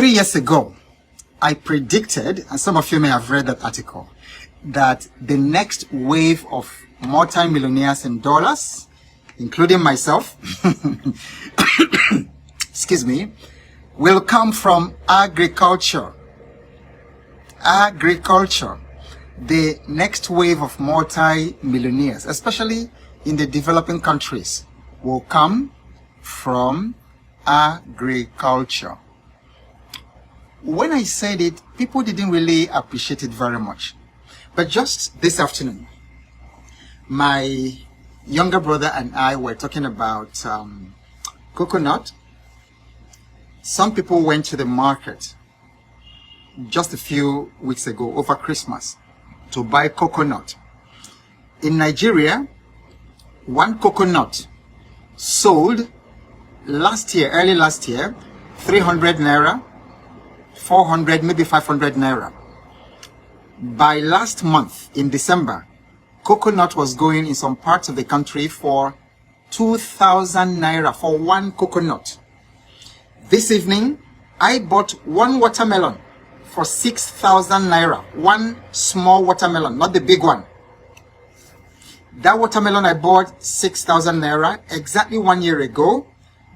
3 years ago, I predicted, and some of you may have read that article, that the next wave of multi-millionaires in dollars, including myself, excuse me, will come from agriculture. Agriculture. The next wave of multi-millionaires, especially in the developing countries, will come from agriculture. When I said it, people didn't really appreciate it very much. But just this afternoon, my younger brother and I were talking about coconut. Some people went to the market just a few weeks ago over Christmas to buy coconut. In Nigeria, one coconut sold early last year, 300 naira, 400, maybe 500 naira. By last month, in December, coconut was going in some parts of the country for 2,000 naira for one coconut. This evening, I bought one watermelon for 6,000 naira. One small watermelon, not the big one. That watermelon I bought 6,000 naira exactly 1 year ago.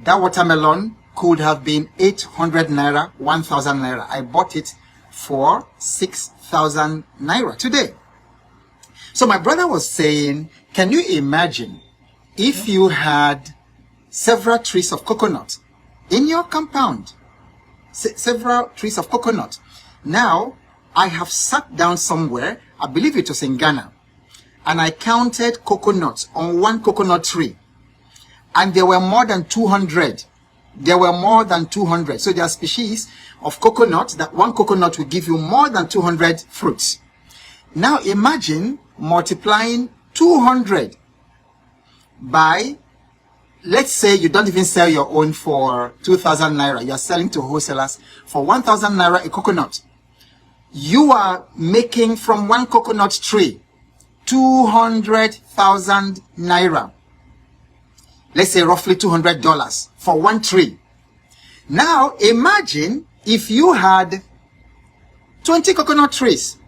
That watermelon could have been 800 naira, 1,000 naira. I bought it for 6,000 naira today. So my brother was saying, can you imagine if you had several trees of coconut in your compound? Several trees of coconut. Now, I have sat down somewhere, I believe it was in Ghana, and I counted coconuts on one coconut tree. And there were more than 200. There were more than 200. So there are species of coconut that one coconut will give you more than 200 fruits. Now imagine multiplying 200 by, let's say you don't even sell your own for 2,000 naira. You're selling to wholesalers for 1,000 naira a coconut. You are making from one coconut tree 200,000 naira. Let's say roughly $200 for one tree. Now imagine if you had 20 coconut trees.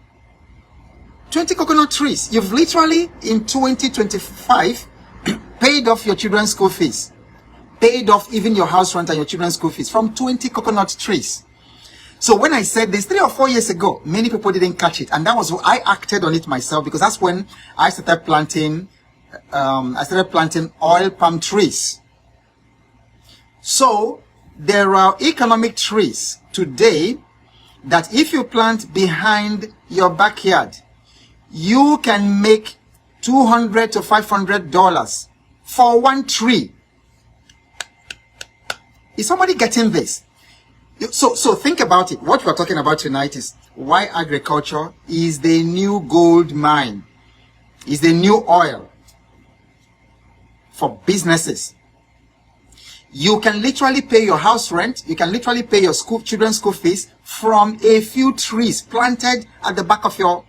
20 coconut trees. You've literally in 2025 paid off your children's school fees. Paid off even your house rent and your children's school fees from 20 coconut trees. So when I said this 3 or 4 years ago, many people didn't catch it. And that was I acted on it myself, because that's when I started planting oil palm trees. So there are economic trees today that if you plant behind your backyard, you can make $200 to $500 for one tree. Is somebody getting this? So think about it. What we're talking about tonight is why agriculture is the new gold mine, is the new oil for businesses. You can literally pay your house rent. You can literally pay your children's school fees from a few trees planted at the back of your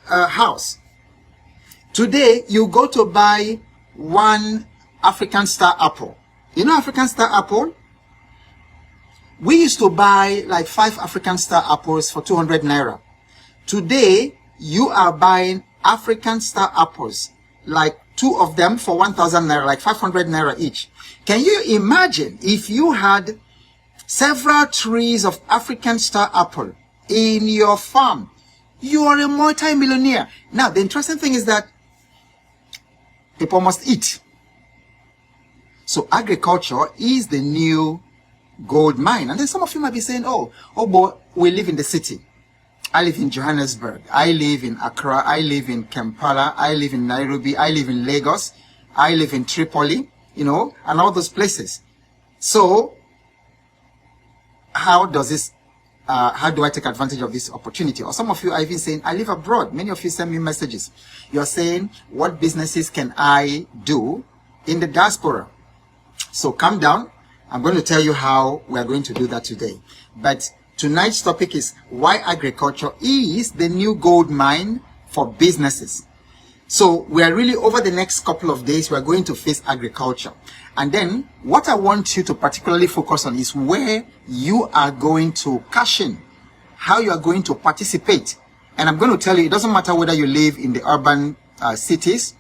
house. Today, you go to buy one African star apple. You know African star apple? We used to buy like 5 African star apples for 200 naira. Today, you are buying African star apples, like 2 of them for 1,000 naira, like 500 naira each. Can you imagine if you had several trees of African star apple in your farm? You are a multi-millionaire. Now, the interesting thing is that people must eat. So agriculture is the new gold mine. And then some of you might be saying, oh boy, we live in the city. I live in Johannesburg. I live in Accra. I live in Kampala. I live in Nairobi. I live in Lagos. I live in Tripoli, and all those places. So how do I take advantage of this opportunity? Or some of you are even saying, I live abroad. Many of you send me messages. You're saying, what businesses can I do in the diaspora? So calm down. I'm going to tell you how we are going to do that today. But tonight's topic is why agriculture is the new gold mine for businesses. So we are really, over the next couple of days, we are going to face agriculture. And then what I want you to particularly focus on is where you are going to cash in, how you are going to participate. And I'm going to tell you, it doesn't matter whether you live in the urban cities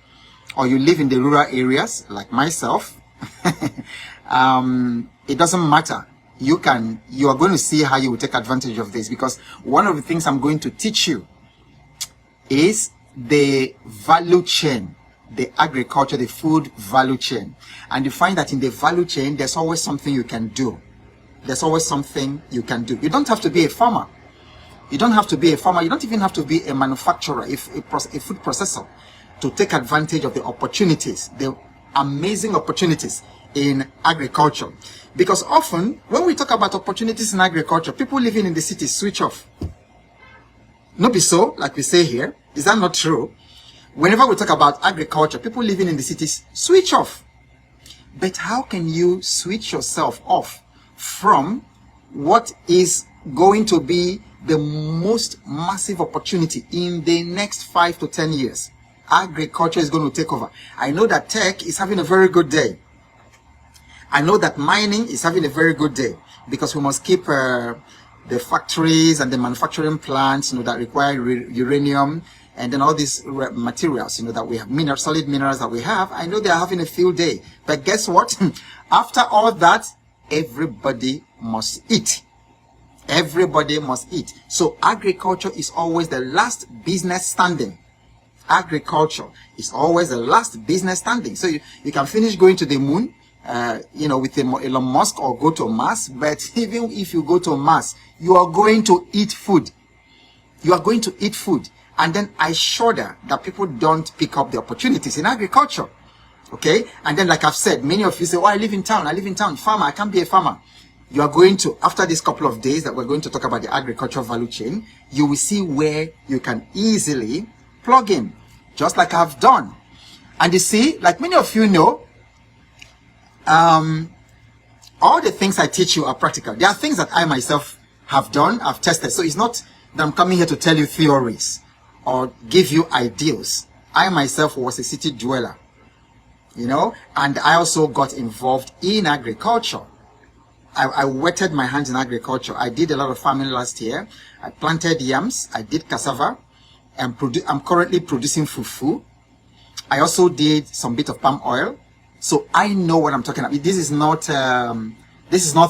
or you live in the rural areas like myself. It doesn't matter. You are going to see how you will take advantage of this, because one of the things I'm going to teach you is the value chain, the agriculture, the food value chain. And you find that in the value chain, there's always something you can do. There's always something you can do. You don't have to be a farmer. You don't have to be a farmer. You don't even have to be a manufacturer, a food processor, to take advantage of the opportunities, the amazing opportunities in agriculture. Because often, when we talk about opportunities in agriculture, people living in the cities switch off. Not be so, like we say here. Is that not true? Whenever we talk about agriculture, people living in the cities switch off. But how can you switch yourself off from what is going to be the most massive opportunity in the next 5 to 10 years? Agriculture is going to take over. I know that tech is having a very good day. I know that mining is having a very good day, because we must keep the factories and the manufacturing plants, that require uranium, and then all these materials, that we have, solid minerals that we have. I know they are having a field day. But guess what? After all that, everybody must eat. Everybody must eat. So agriculture is always the last business standing. Agriculture is always the last business standing. So you can finish going to the moon, with Elon Musk, or go to Mars. But even if you go to Mars, you are going to eat food. You are going to eat food. And then I shudder that people don't pick up the opportunities in agriculture. Okay? And then, like I've said, many of you say, oh, I live in town. Farmer, I can't be a farmer. You are going to, after this couple of days that we're going to talk about the agricultural value chain, you will see where you can easily plug in, just like I've done. And you see, like many of you know, all the things I teach you are practical. There are things that I myself have done, I've tested. So it's not that I'm coming here to tell you theories or give you ideals. I myself was a city dweller, and I also got involved in agriculture. I wetted my hands in agriculture. I did a lot of farming last year. I planted yams. I did cassava. I'm currently producing fufu. I also did some bit of palm oil. So I know what I'm talking about. This is not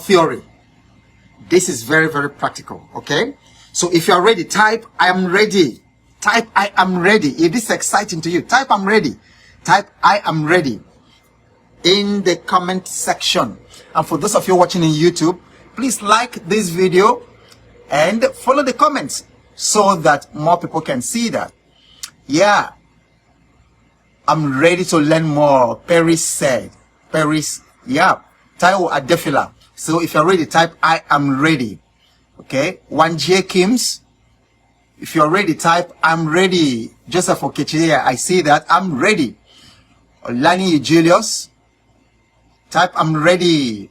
theory. This is very, very practical. Okay. So if you are ready, type I am ready. Type I am ready. If this is exciting to you, type I'm ready. Type I am ready in the comment section. And for those of you watching in YouTube, please like this video and follow the comments so that more people can see that. Yeah, I'm ready to learn more. Paris said. Paris, yeah. Taiwo Adefila. So if you're ready, type I am ready. Okay. 1J Kims. If you're ready, type I'm ready. Joseph Okechia, I see that. I'm ready. Olani Julius. Type I'm ready.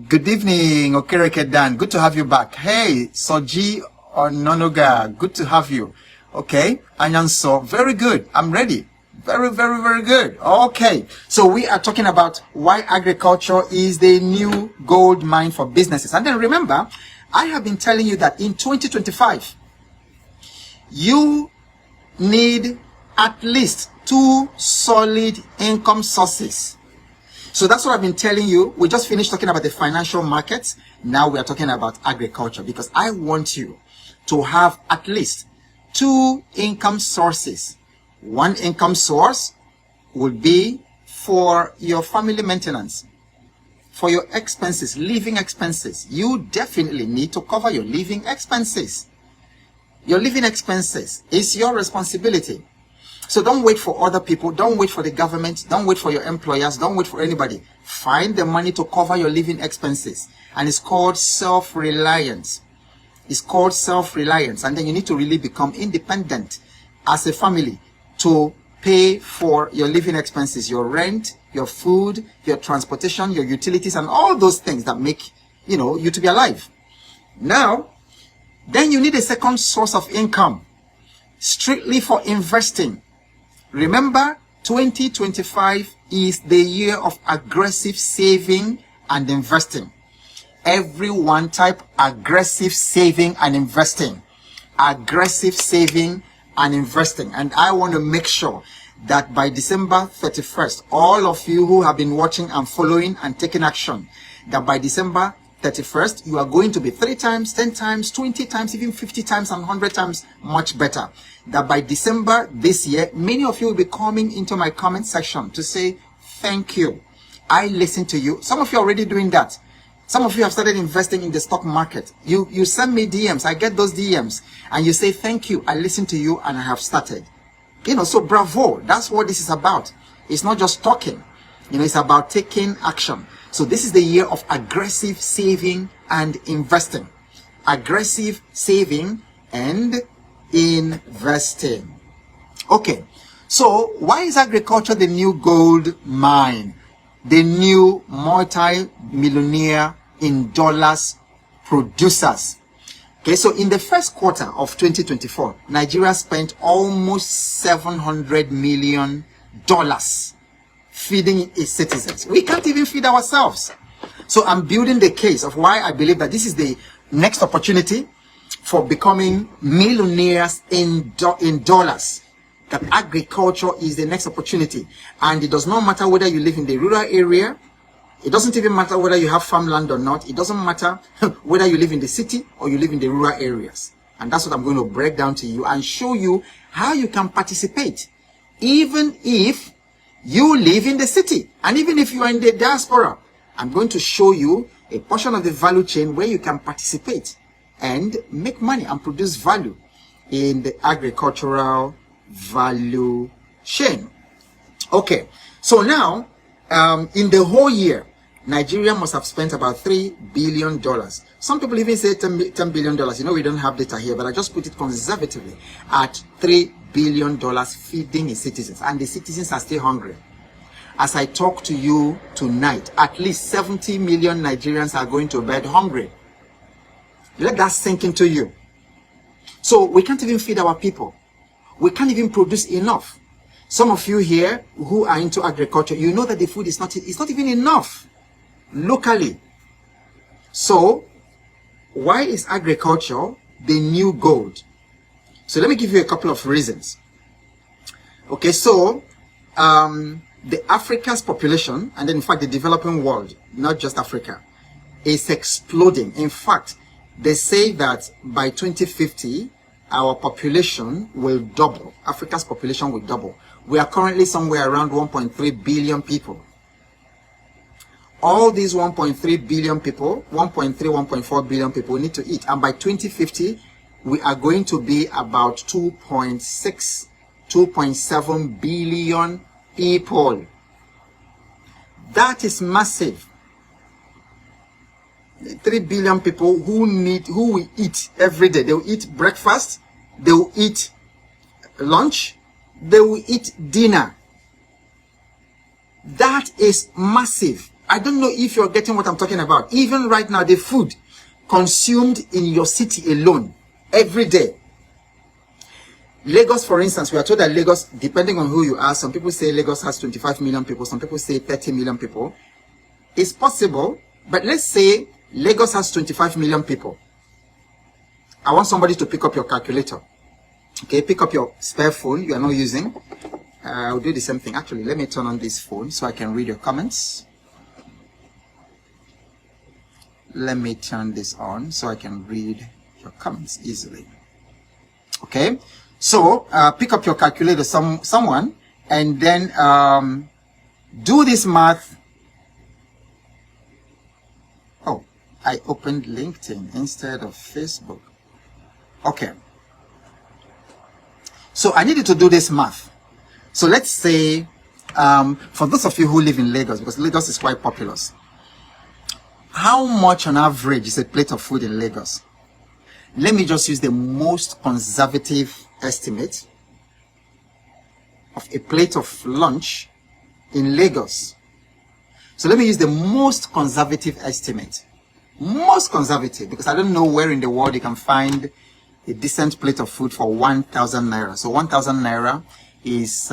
Good evening, Okereke Dan. Good to have you back. Hey, Soji Ononoga. Good to have you. Okay. Anyanso. Very good. I'm ready. Very, very, very good. Okay. So we are talking about why agriculture is the new gold mine for businesses. And then remember, I have been telling you that in 2025, you need at least 2 solid income sources. So that's what I've been telling you. We just finished talking about the financial markets. Now we are talking about agriculture, because I want you to have at least 2 income sources. One income source would be for your family maintenance, for your expenses, living expenses. You definitely need to cover your living expenses. Your living expenses is your responsibility. So don't wait for other people. Don't wait for the government. Don't wait for your employers. Don't wait for anybody. Find the money to cover your living expenses. And it's called self-reliance. It's called self-reliance. And then you need to really become independent as a family to pay for your living expenses, your rent, your food, your transportation, your utilities, and all those things that make, you to be alive. Now, then you need a second source of income, strictly for investing. Remember, 2025 is the year of aggressive saving and investing. Everyone type aggressive saving and investing. Aggressive saving and investing. And I want to make sure that by December 31st, all of you who have been watching and following and taking action, that by December 31st, you are going to be 3 times, 10 times, 20 times, even 50 times and 100 times much better. That by December this year, many of you will be coming into my comment section to say, thank you. I listen to you. Some of you are already doing that. Some of you have started investing in the stock market. You send me DMs. I get those DMs. And you say, thank you. I listen to you and I have started. So bravo. That's what this is about. It's not just talking. It's about taking action. So this is the year of aggressive saving and investing. Aggressive saving and investing. Okay. So why is agriculture the new gold mine? The new multi-millionaire in dollars producers. Okay, so in the first quarter of 2024, Nigeria spent almost $700 million feeding its citizens. We can't even feed ourselves. So I'm building the case of why I believe that this is the next opportunity for becoming millionaires in dollars. That agriculture is the next opportunity. And it does not matter whether you live in the rural area. It doesn't even matter whether you have farmland or not. It doesn't matter whether you live in the city or you live in the rural areas. And that's what I'm going to break down to you and show you how you can participate. Even if you live in the city and even if you are in the diaspora, I'm going to show you a portion of the value chain where you can participate and make money and produce value in the agricultural value chain. Okay, so now in the whole year, Nigeria must have spent about $3 billion. Some people even say $10 billion. We don't have data here, but I just put it conservatively at $3 billion feeding its citizens. And the citizens are still hungry. As I talk to you tonight, at least 70 million Nigerians are going to bed hungry. Let that sink into you. So we can't even feed our people. We can't even produce enough. Some of you here who are into agriculture, you know that the food is not even enough locally. So why is agriculture the new gold? So let me give you a couple of reasons. Okay, so the Africa's population, and then in fact the developing world, not just Africa, is exploding. In fact, they say that by 2050, our population will double. Africa's population will double. We are currently somewhere around 1.3 billion people. All these 1.3 billion people, 1.4 billion people need to eat. And by 2050, we are going to be about 2.6, 2.7 billion people. That is massive. 3 billion people who will eat every day. They will eat breakfast, they will eat lunch, they will eat dinner. That is massive. I don't know if you're getting what I'm talking about. Even right now, the food consumed in your city alone every day. Lagos, for instance, we are told that Lagos, depending on who you are, some people say Lagos has 25 million people, some people say 30 million people. It's possible, but let's say Lagos has 25 million people. I want somebody to pick up your calculator. Okay, pick up your spare phone you are not using. I'll do the same thing. Actually, let me turn on this phone so I can read your comments. Let me turn this on so I can read your comments easily. Okay, so pick up your calculator, someone, and then do this math. Oh, I opened LinkedIn instead of Facebook. Okay, so I need you to do this math. So let's say, for those of you who live in Lagos, because Lagos is quite populous, how much on average is a plate of food in Lagos? Let me just use the most conservative estimate of a plate of lunch in Lagos. So let me use the most conservative estimate. Most conservative, because I don't know where in the world you can find a decent plate of food for 1,000 naira. So 1,000 naira is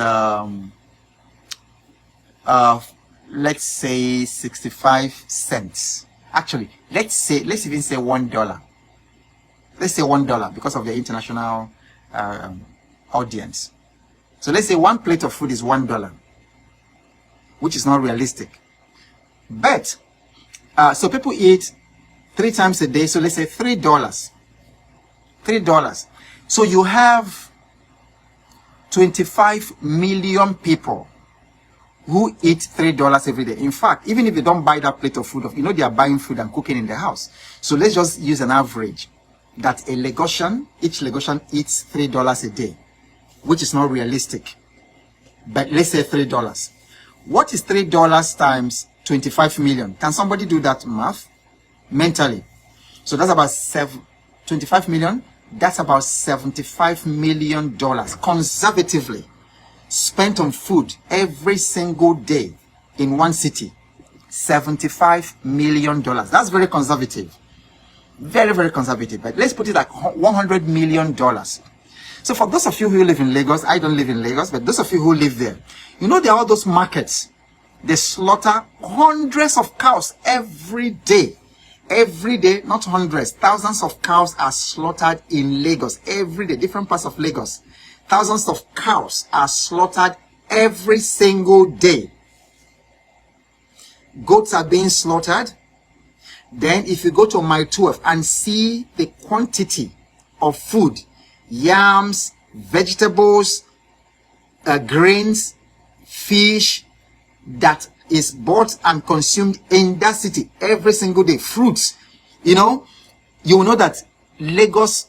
let's say 65 cents. Actually, let's even say $1. Let's say $1 because of the international audience. So let's say one plate of food is $1, which is not realistic. But so people eat 3 times a day. So let's say $3. $3. So you have 25 million people who eat $3 every day. In fact, even if they don't buy that plate of food, you know, they are buying food and cooking in the house. So let's just use an average that each Lagosian eats $3 a day, which is not realistic. But let's say $3. What is $3 times 25 million? Can somebody do that math mentally? So that's about 25 million. That's about $75 million conservatively spent on food every single day in one city. $75 million. That's very conservative. Very, very conservative. But let's put it like $100 million. So for those of you who live in Lagos, I don't live in Lagos, but those of you who live there, you know, there are all those markets. They slaughter hundreds of cows every day. Every day, not hundreds, thousands of cows are slaughtered in Lagos every day, different parts of Lagos. Thousands of cows are slaughtered every single day. Goats are being slaughtered. Then if you go to Mile 12 and see the quantity of food, yams, vegetables, grains, fish that is bought and consumed in that city every single day, fruits, you know, you will know that Lagos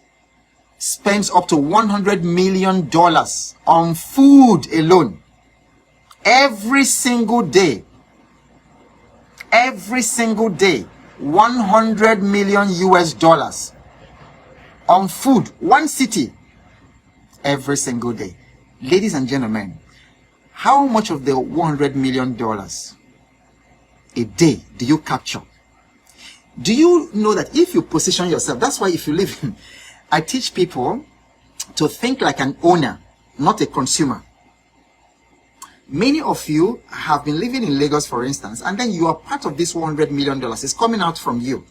spends up to $100 million on food alone every single day. Every single day, $100 million US on food, one city, every single day. Ladies and gentlemen, how much of the $100 million a day do you capture? Do you know that if you position yourself, that's why if you live in, I teach people to think like an owner, not a consumer. Many of you have been living in Lagos, for instance, and then you are part of this $100 million. It's coming out from you.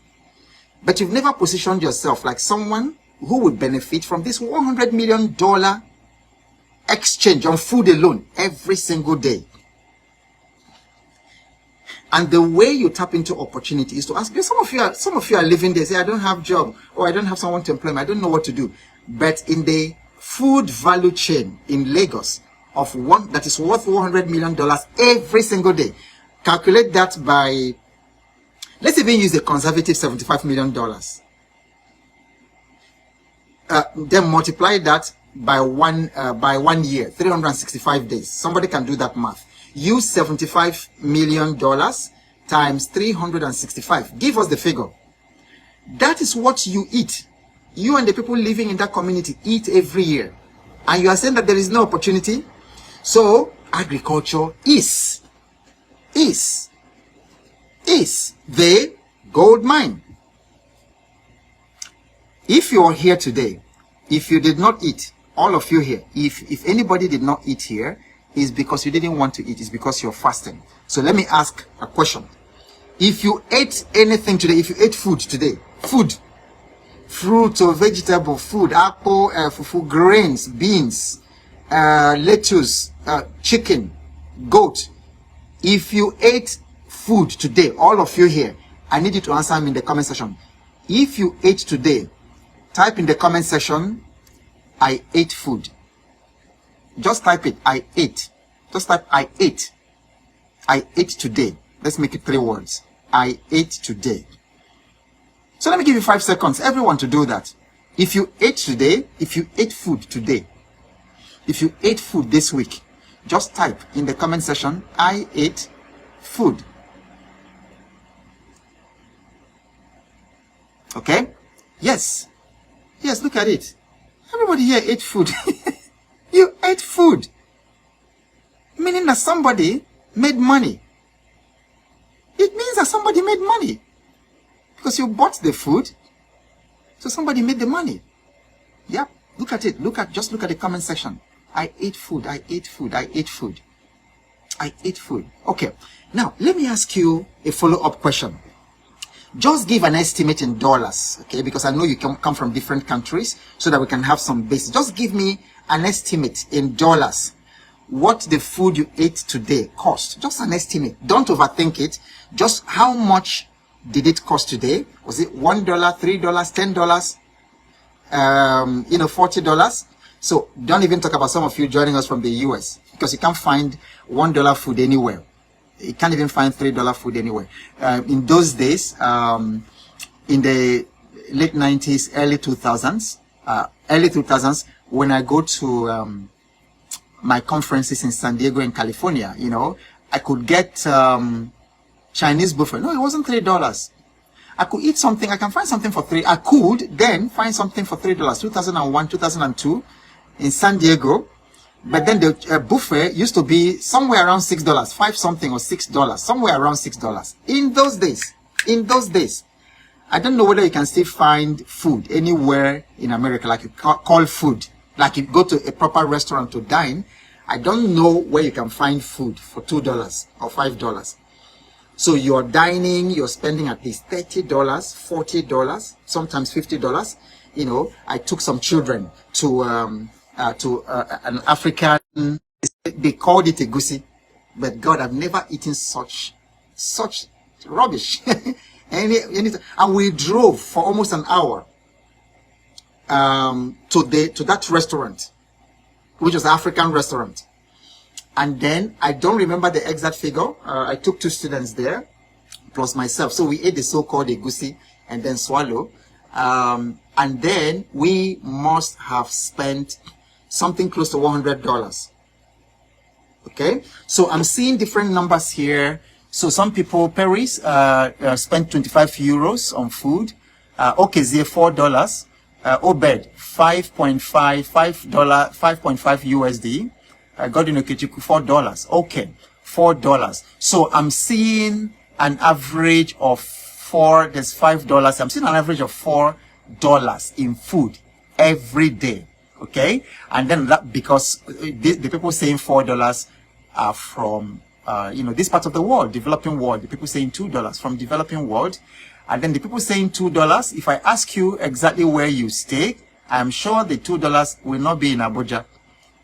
But you've never positioned yourself like someone who would benefit from this $100 million exchange on food alone every single day. And the way you tap into opportunity is to ask. Some of you are living there, say, I don't have a job, or I don't have someone to employ me, I don't know what to do. But in the food value chain in Lagos of one that is worth $100 million every single day, calculate that by, let's even use a conservative $75 million. Then multiply that by 1 year, 365 days. Somebody can do that math. Use $75 million times 365. Give us the figure. That is what you eat. You and the people living in that community eat every year. And you are saying that there is no opportunity. So agriculture is the gold mine. If you are here today, if you did not eat, all of you here, if anybody did not eat here, is because you didn't want to eat. It's because you're fasting. So let me ask a question. If you ate anything today, if you ate food today, fruit or vegetable, food, apple, fufu, grains, beans, lettuce, chicken, goat. If you ate food today, all of you here, I need you to answer me in the comment section. If you ate today, type in the comment section, I ate food. Just type it, I ate. Just type, I ate. I ate today. Let's make it 3 words. I ate today. So let me give you 5 seconds, everyone, to do that. If you ate today, if you ate food today, if you ate food this week, just type in the comment section, I ate food. Okay? Yes. Yes, look at it. Everybody here ate food. You ate food. Meaning that somebody made money. It means that somebody made money. Because you bought the food. So somebody made the money. Yep. Look at it. Just look at the comment section. I ate food. I ate food. I ate food. I ate food. Okay. Now, let me ask you a follow-up question. Just give an estimate in dollars, okay? Because I know you can come from different countries, so that we can have some basis. Just give me an estimate in dollars. What the food you ate today cost. Just an estimate. Don't overthink it. Just how much did it cost today? Was it $1, $3, $10? $40. So don't even talk about some of you joining us from the US, because you can't find $1 food anywhere. You can't even find $3 food anywhere. In those days, in the late 90s, early 2000s, when I go to my conferences in San Diego in California, I could get Chinese buffet. No, it wasn't $3. I could eat something. I can find something for $3. I could then find something for $3. 2001, 2002 in San Diego. But then the buffet used to be somewhere around $6, 5 something or $6, somewhere around $6. In those days, I don't know whether you can still find food anywhere in America like you call food. Like you go to a proper restaurant to dine. I don't know where you can find food for $2 or $5. So you're dining, you're spending at least $30, $40, sometimes $50. I took some children to an African, they called it egusi, but God, I've never eaten such rubbish. And we drove for almost an hour to that restaurant, which was an African restaurant. And then I don't remember the exact figure. I took 2 students there, plus myself. So we ate the so-called egusi and then swallow. And then we must have spent something close to $100. Okay, so I'm seeing different numbers here. So some people, Paris, spent 25 euros on food. Okezie, $4. Obed, $5.5 USD. Godin Okechukwu, $4. Okay, $4. So I'm seeing an average of there's $5. I'm seeing an average of $4 in food every day. Okay, and then that, because the people saying $4 are from this part of the world, developing world. The people saying $2 from developing world, and then the people saying $2. If I ask you exactly where you stay, I'm sure the $2 will not be in Abuja,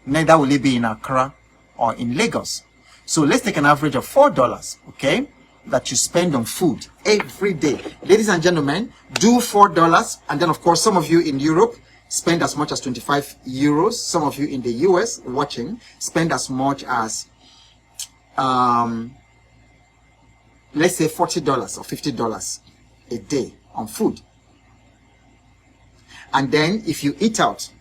neither will it be in Accra or in Lagos. So let's take an average of $4, okay, that you spend on food every day. Ladies and gentlemen, do $4, and then of course some of you in Europe spend as much as 25 euros. Some of you in the US watching spend as much as let's say $40 or $50 a day on food. And then if you eat out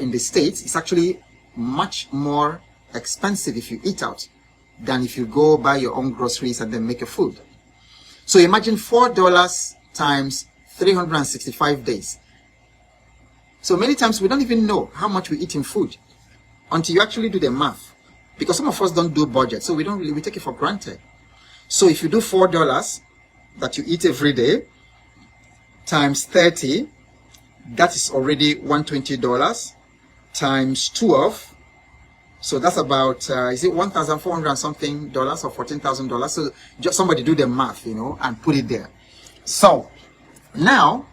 in the States, it's actually much more expensive if you eat out than if you go buy your own groceries and then make your food. So imagine $4 times 365 days. So many times we don't even know how much we eat in food until you actually do the math, because some of us don't do budget, so we take it for granted. So if you do $4 that you eat every day times 30, that is already $120 times 12. So that's about is it $1,400 something dollars or $14,000? So just somebody do the math, and put it there. So now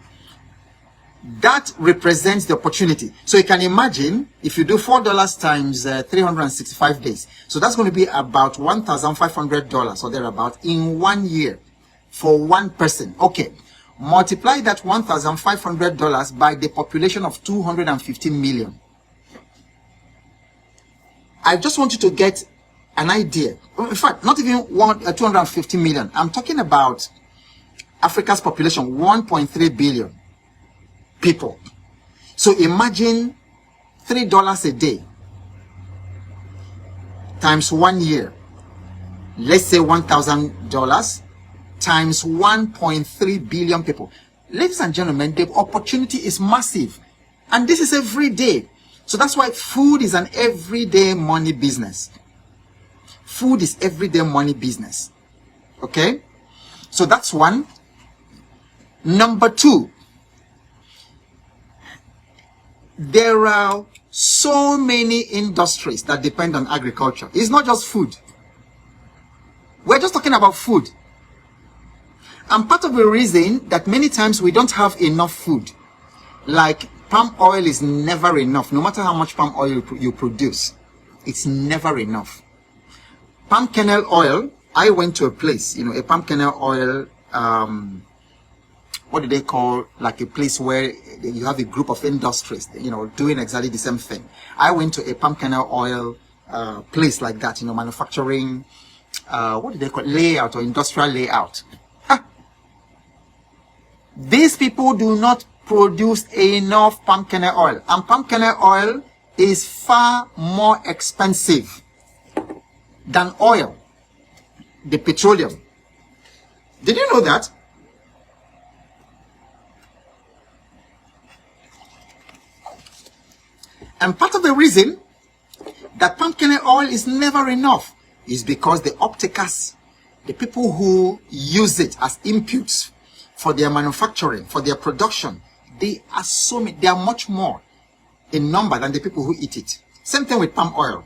that represents the opportunity. So you can imagine if you do $4 times 365 days. So that's going to be about $1,500 or thereabout in 1 year for one person. Okay, multiply that $1,500 by the population of 250 million. I just want you to get an idea. In fact, not even 250 million. I'm talking about Africa's population, 1.3 billion people. So imagine $3 a day times 1 year. Let's say $1,000 times 1.3 billion people. Ladies and gentlemen, the opportunity is massive. And this is every day. So that's why food is an everyday money business. Food is everyday money business. Okay? So that's one. Number two, there are so many industries that depend on agriculture. It's not just food. We're just talking about food. And part of the reason that many times we don't have enough food, like palm oil is never enough. No matter how much palm oil you produce, it's never enough. Palm kernel oil, I went to a place, a palm kernel oil, what do they call, like a place where you have a group of industries, doing exactly the same thing. I went to a palm kernel oil place like that, manufacturing, what do they call, layout or industrial layout. These people do not produce enough palm kernel oil, and palm kernel oil is far more expensive than oil, the petroleum. Did you know that? And part of the reason that palm kernel oil is never enough is because the off-takers, the people who use it as inputs for their manufacturing, for their production, they are so many, they are much more in number than the people who eat it. Same thing with palm oil.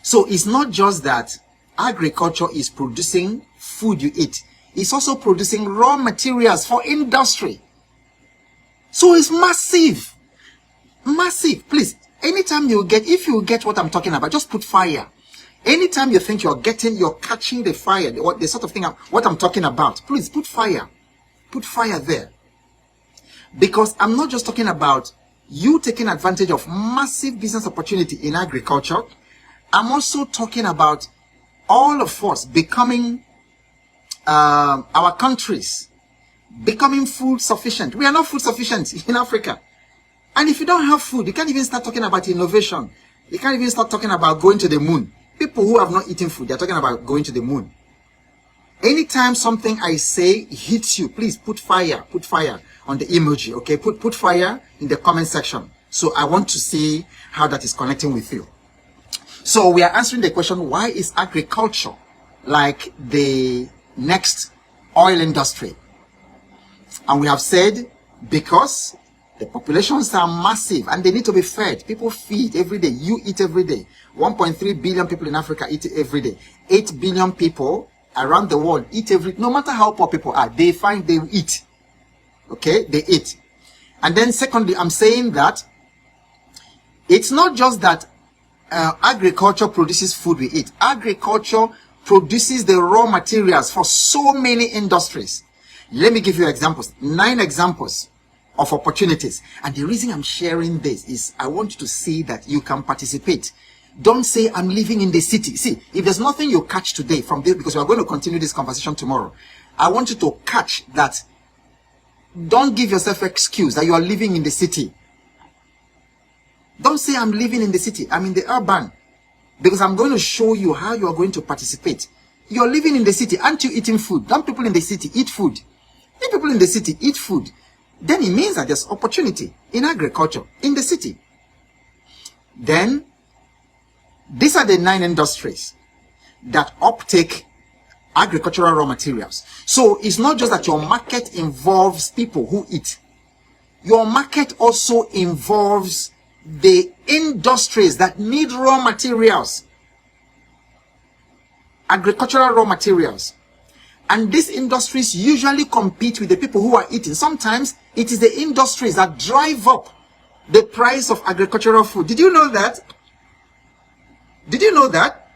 So it's not just that agriculture is producing food you eat, it's also producing raw materials for industry. So it's massive. Massive. Please, anytime if you get what I'm talking about, just put fire. Anytime you think you're catching the fire, the sort of thing, what I'm talking about, please put fire. Put fire there. Because I'm not just talking about you taking advantage of massive business opportunity in agriculture. I'm also talking about all of us becoming, our countries becoming food sufficient. We are not food sufficient in Africa. And if you don't have food, you can't even start talking about innovation. You can't even start talking about going to the moon. People who have not eaten food, they're talking about going to the moon. Anytime something I say hits you, please put fire on the emoji, okay? Put fire in the comment section. So I want to see how that is connecting with you. So we are answering the question, why is agriculture like the next oil industry? And we have said, because the populations are massive and they need to be fed. People feed every day. You eat every day. 1.3 billion people in Africa eat every day. 8 billion people around the world eat every day. No matter how poor people are, they eat. Okay? They eat. And then secondly, I'm saying that it's not just that agriculture produces food we eat. Agriculture produces the raw materials for so many industries. Let me give you examples. 9 examples of opportunities. And the reason I'm sharing this is I want you to see that you can participate. Don't say I'm living in the city. See, if there's nothing you catch today from this, because we are going to continue this conversation tomorrow, I want you to catch that. Don't give yourself excuse that you are living in the city. Don't say I'm living in the city. I'm in the urban. Because I'm going to show you how you are going to participate. You're living in the city. Aren't you eating food? Don't people in the city eat food? If people in the city eat food, then it means that there's opportunity in agriculture in the city. Then, these are the 9 industries that uptake agricultural raw materials. So it's not just that your market involves people who eat. Your market also involves the industries that need raw materials, agricultural raw materials. And these industries usually compete with the people who are eating. Sometimes it is the industries that drive up the price of agricultural food. Did you know that? Did you know that?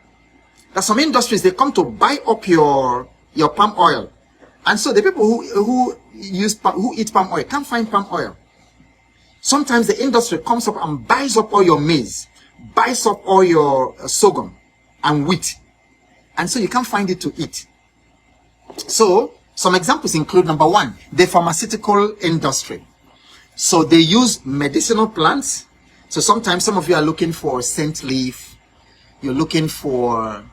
That some industries, they come to buy up your palm oil. And so the people who eat palm oil can't find palm oil. Sometimes the industry comes up and buys up all your maize, buys up all your sorghum and wheat. And so you can't find it to eat. So some examples include, number 1, the pharmaceutical industry. So they use medicinal plants. So sometimes some of you are looking for scent leaf. You're looking for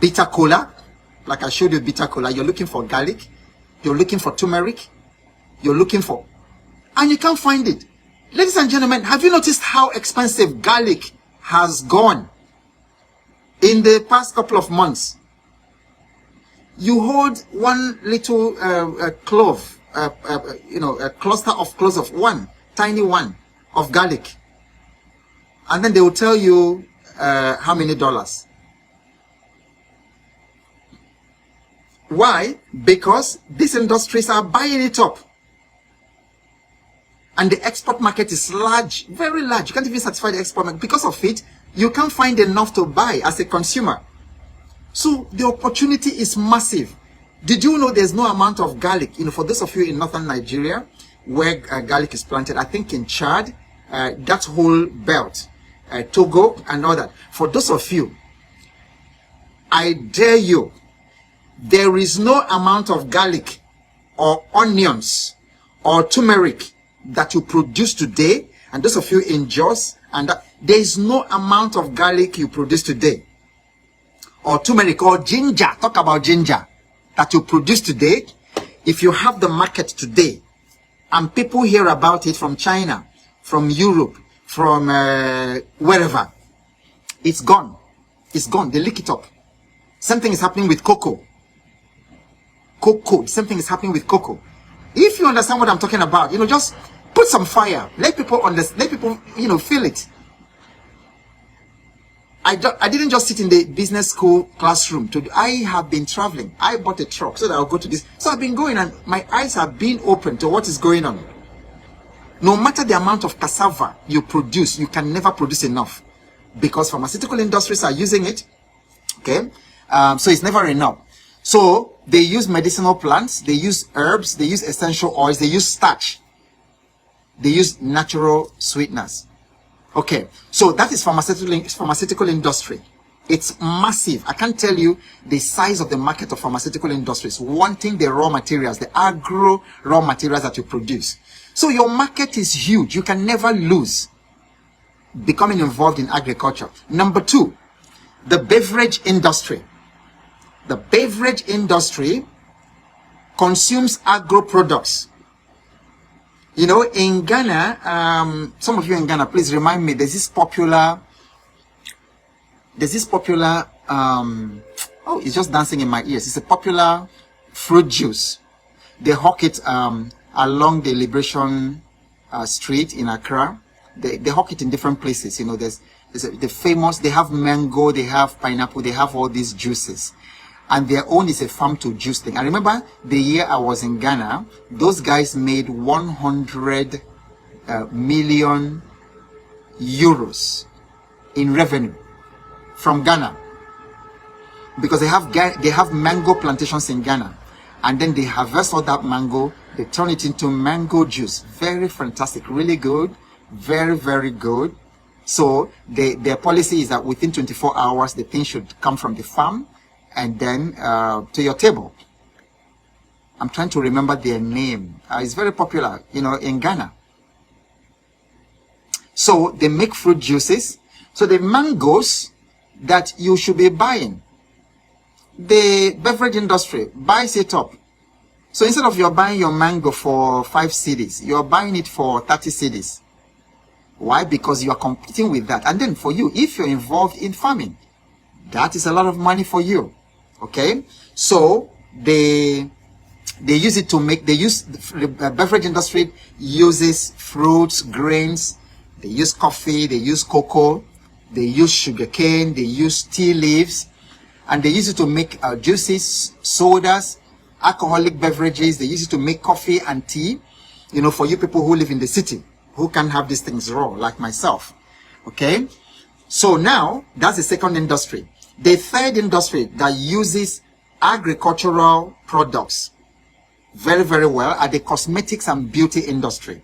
bitter cola. Like I showed you bitter cola. You're looking for garlic. You're looking for turmeric. You're looking for... And you can't find it. Ladies and gentlemen, have you noticed how expensive garlic has gone in the past couple of months? You hold one little clove, a cluster of cloves of 1 tiny one of garlic. And then they will tell you how many dollars. Why? Because these industries are buying it up. And the export market is large, very large. You can't even satisfy the export market. Because of it, you can't find enough to buy as a consumer. So the opportunity is massive. Did you know there's no amount of garlic? You know, for those of you in northern Nigeria, where garlic is planted, I think in Chad, that whole belt, Togo and all that. For those of you, I dare you, there is no amount of garlic or onions or turmeric that you produce today, and those of you in Jos, and there is no amount of garlic you produce today, or turmeric or ginger, talk about ginger, that you produce today. If you have the market today, and people hear about it from China, from Europe, from wherever, it's gone. It's gone. They lick it up. Same thing is happening with cocoa. Same thing is happening with cocoa. If you understand what I'm talking about, you know, just put some fire. Let people understand. Let people, you know, feel it. I didn't just sit in the business school classroom. I have been traveling. I bought a truck so that I'll go to this. So I've been going, and my eyes have been open to what is going on. No matter the amount of cassava you produce, you can never produce enough, because pharmaceutical industries are using it. Okay, so it's never enough. So they use medicinal plants, they use herbs, they use essential oils, they use starch, they use natural sweeteners. Okay, so that is pharmaceutical industry. It's massive. I can't tell you the size of the market of pharmaceutical industries wanting the raw materials, the agro raw materials that you produce. So your market is huge. You can never lose becoming involved in agriculture. Number two, the beverage industry. The beverage industry consumes agro products. You know, in Ghana, some of you in Ghana, please remind me, there's this popular, oh, it's just dancing in my ears. It's a popular fruit juice. They hawk it along the Liberation Street in Accra. They hawk it in different places. You know, the famous, they have mango, they have pineapple, they have all these juices. And their own is a farm to juice thing. I remember the year I was in Ghana, those guys made 100 million euros in revenue from Ghana, because they have mango plantations in Ghana, and then they harvest all that mango, they turn it into mango juice. Very fantastic, really good, very, very good. So their policy is that within 24 hours the thing should come from the farm and then to your table. I'm trying to remember their name. It's very popular, you know, in Ghana. So they make fruit juices. So the mangoes that you should be buying, the beverage industry buys it up. So instead of you're buying your mango for 5 cedis, you're buying it for 30 cedis. Why? Because you are competing with that. And then for you, if you're involved in farming, that is a lot of money for you. Okay, so they use it to make, the beverage industry uses fruits, grains, they use coffee, they use cocoa, they use sugarcane, they use tea leaves, and they use it to make juices, sodas, alcoholic beverages. They use it to make coffee and tea, you know, for you people who live in the city, who can have these things raw, like myself. Okay, so now that's the second industry. The third industry that uses agricultural products very, very well are the cosmetics and beauty industry.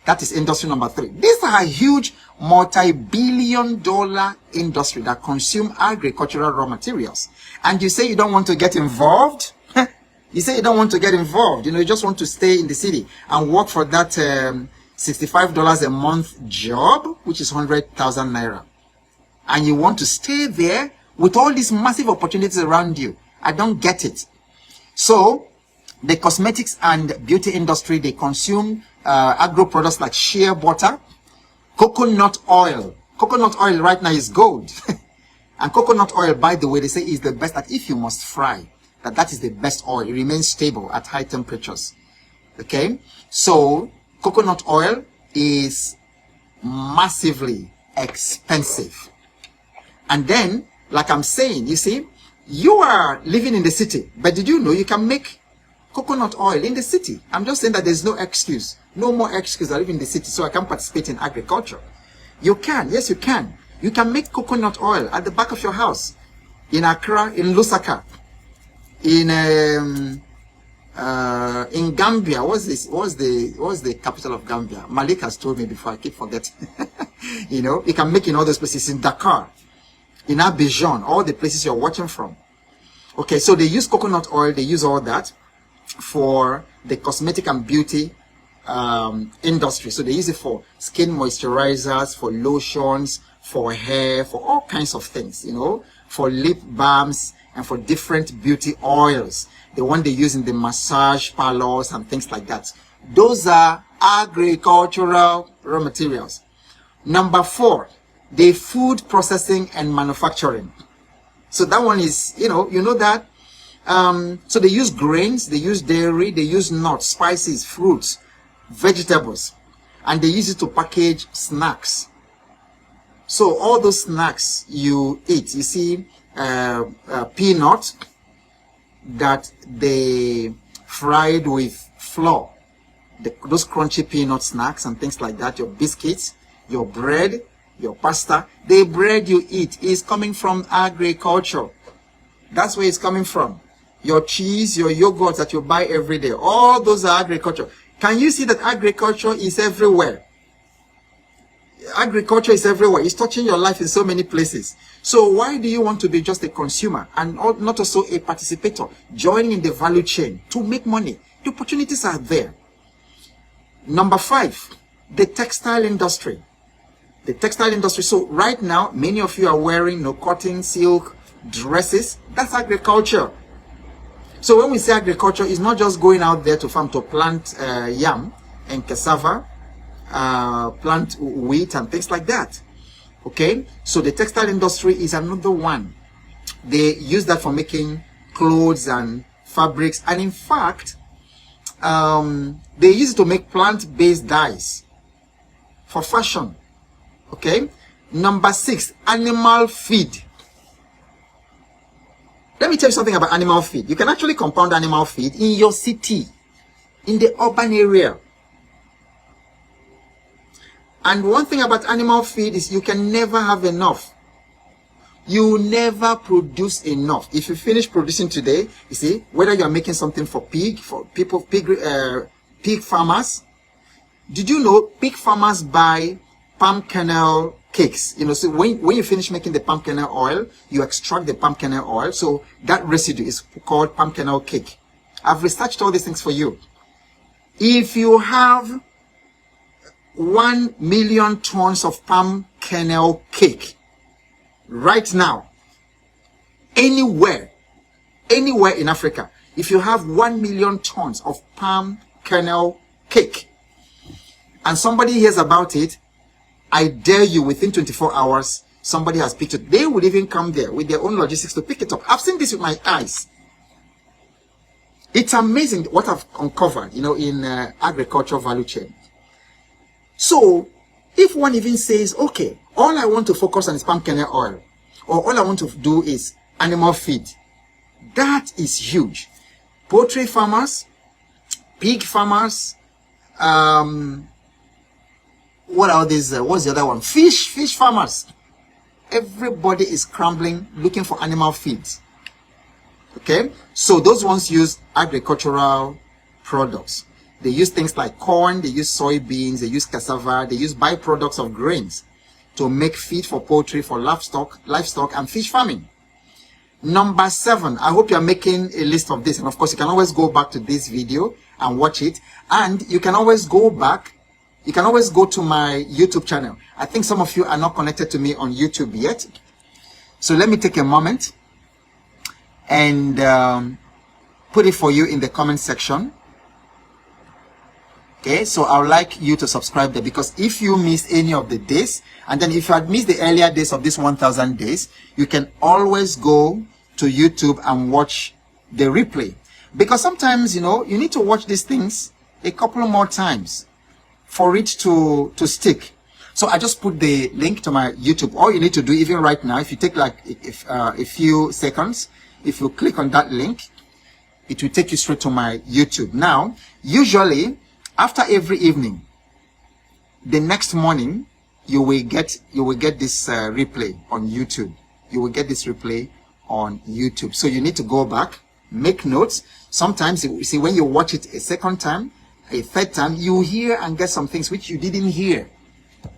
That is industry number 3. These are a huge multi-billion-dollar industry that consume agricultural raw materials. And you say you don't want to get involved? You say you don't want to get involved. You know, you just want to stay in the city and work for that $65 a month job, which is 100,000 naira. And you want to stay there with all these massive opportunities around you. I don't get it. So the cosmetics and beauty industry, they consume agro products like shea butter, coconut oil. Coconut oil right now is gold. And coconut oil, by the way, they say is the best, that if you must fry, that is the best oil. It remains stable at high temperatures. Okay, so coconut oil is massively expensive. And then, like I'm saying, you see, you are living in the city, but did you know you can make coconut oil in the city? I'm just saying that there's no excuse, no more excuse. I live in the city, so I can participate in agriculture. You can, yes, you can. You can make coconut oil at the back of your house, in Accra, in Lusaka, in Gambia. What's the capital of Gambia? Malik has told me before. I keep forgetting. You know, you can make in all those places, in Dakar, in Abidjan, all the places you're watching from. Okay, so they use coconut oil. They use all that for the cosmetic and beauty industry. So they use it for skin moisturizers, for lotions, for hair, for all kinds of things, you know, for lip balms and for different beauty oils. The one they use in the massage parlors and things like that. Those are agricultural raw materials. Number 4, the food processing and manufacturing. So that one is, you know that. So they use grains, they use dairy, they use nuts, spices, fruits, vegetables, and they use it to package snacks. So all those snacks you eat, you see, peanut that they fried with flour, those crunchy peanut snacks and things like that, your biscuits, your bread, your pasta, the bread you eat is coming from agriculture. That's where it's coming from. Your cheese, your yogurt that you buy every day, all those are agriculture. Can you see that agriculture is everywhere? Agriculture is everywhere. It's touching your life in so many places. So why do you want to be just a consumer and not also a participator, joining in the value chain to make money? The opportunities are there. Number 5, the textile industry. The textile industry. So right now, many of you are wearing cotton, silk, dresses. That's agriculture. So when we say agriculture, it's not just going out there to farm to plant yam and cassava, plant wheat and things like that. Okay, so the textile industry is another one. They use that for making clothes and fabrics, and in fact, they use it to make plant-based dyes for fashion. Okay, number 6, animal feed. Let me tell you something about animal feed. You can actually compound animal feed in your city, in the urban area. And one thing about animal feed is you can never have enough. You never produce enough. If you finish producing today, you see, whether you're making something for pig farmers. Did you know pig farmers buy palm kernel cakes? You know, so when you finish making the palm kernel oil, you extract the palm kernel oil. So that residue is called palm kernel cake. I've researched all these things for you. If you have 1 million tons of palm kernel cake right now, anywhere in Africa, if you have 1 million tons of palm kernel cake and somebody hears about it, I dare you, within 24 hours, somebody has picked it. They would even come there with their own logistics to pick it up. I've seen this with my eyes. It's amazing what I've uncovered, you know, in agricultural value chain. So, if one even says, okay, all I want to focus on is palm kernel oil, or all I want to do is animal feed, that is huge. Poultry farmers, pig farmers, what are these? What's the other one? Fish farmers. Everybody is scrambling, looking for animal feeds. Okay, so those ones use agricultural products. They use things like corn, they use soybeans, they use cassava, they use byproducts of grains to make feed for poultry, for livestock and fish farming. Number 7, I hope you're making a list of this. And of course, you can always go back to this video and watch it. And you can always go back. You can always go to my YouTube channel. I think some of you are not connected to me on YouTube yet. So let me take a moment and put it for you in the comment section. Okay, so I would like you to subscribe there, because if you miss any of the days, and then if you had missed the earlier days of this 1000 days, you can always go to YouTube and watch the replay. Because sometimes, you know, you need to watch these things a couple more times for it to stick. So I just put the link to my YouTube. All you need to do, even right now, if you take like a few seconds, if you click on that link, it will take you straight to my YouTube. Now, usually after every evening, the next morning, you will get this replay on YouTube. You will get this replay on YouTube. So you need to go back, make notes. Sometimes you see, when you watch it a second time, a third time, you hear and get some things which you didn't hear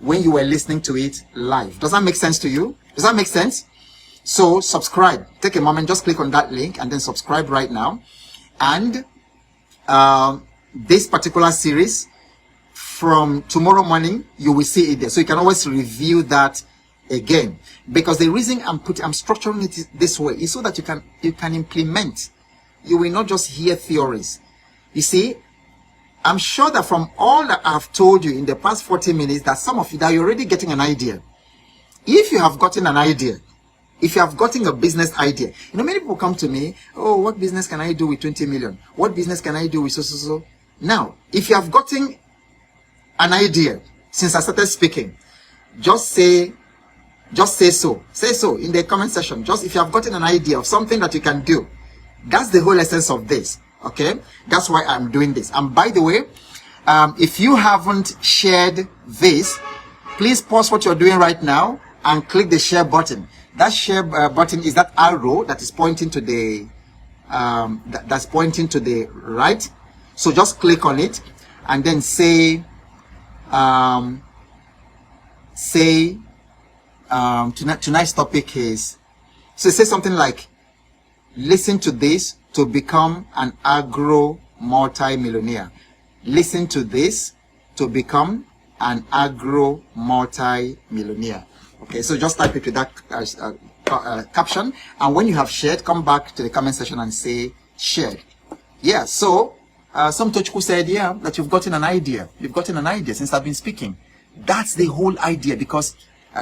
when you were listening to it live. Does that make sense to you? Does that make sense? So subscribe. Take a moment, just click on that link and then subscribe right now. And this particular series, from tomorrow morning, you will see it there. So you can always review that again. Because the reason I'm structuring it this way is so that you can implement. You will not just hear theories. You see, I'm sure that from all that I've told you in the past 40 minutes, that some of you, that you're already getting an idea. If you have gotten an idea, if you have gotten a business idea, many people come to me, oh, what business can I do with 20 million? What business can I do with so? Now, if you have gotten an idea since I started speaking, just say so. Say so in the comment section. Just if you have gotten an idea of something that you can do. That's the whole essence of this. Okay, that's why I'm doing this. And by the way, if you haven't shared this, please pause what you're doing right now and click the share button. That share button is that arrow that is pointing to the that's pointing to the right. So just click on it and then say tonight's topic is, so say something like, listen to this to become an agro multi-millionaire. Listen to this to become an agro multi-millionaire. Okay, so just type it with that caption, and when you have shared, come back to the comment section and say shared. Yeah, so some Tochku said, yeah, that you've gotten an idea. You've gotten an idea since I've been speaking. That's the whole idea, because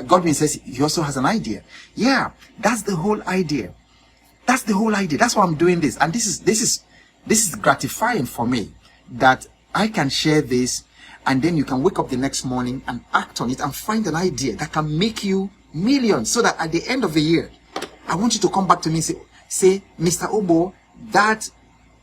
Godwin says he also has an idea. Yeah, that's the whole idea. That's the whole idea. That's why I'm doing this. And this is gratifying for me, that I can share this, and then you can wake up the next morning and act on it and find an idea that can make you millions, so that at the end of the year, I want you to come back to me and say, Mr. Obo, that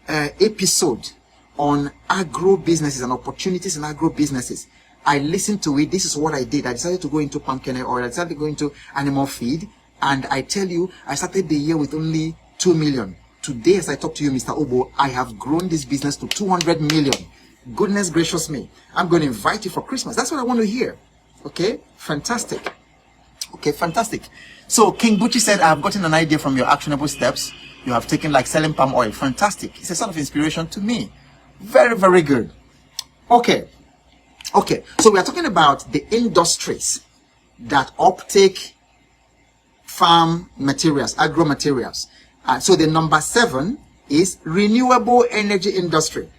episode on agro businesses and opportunities in agro businesses, I listened to it. This is what I did. I decided to go into palm kernel oil. I decided to go into animal feed. And I tell you, I started the year with only 2 million. Today, as I talk to you, Mr. Obo, I have grown this business to 200 million. Goodness gracious me. I'm going to invite you for Christmas. That's what I want to hear. Okay? Fantastic. Okay, fantastic. So King Bucci said, I have gotten an idea from your actionable steps you have taken, like selling palm oil. Fantastic. It's a sort of inspiration to me. Very, very good. Okay. Okay. So we are talking about the industries that uptake farm materials, agro materials. So the number 7 is renewable energy industry.